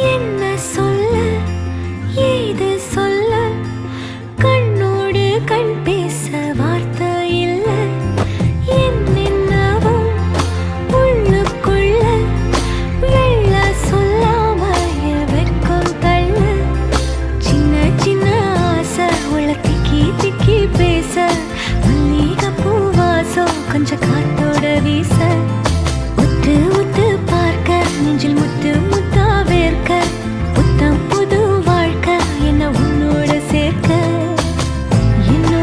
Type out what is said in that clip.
என்ன சொல்ல ஏது சொல்ல கண்ணோடு கண் பேச வார்த்தை இல்ல என்னென்னவோ உள்ளுக்குள்ள வெள்ள சொல்லாம வெக்கம் தள்ள சின்ன சின்ன ஆசை உள்ள திக்கி திக்கி பேச மல்லிகை பூவாசம் கொஞ்சம்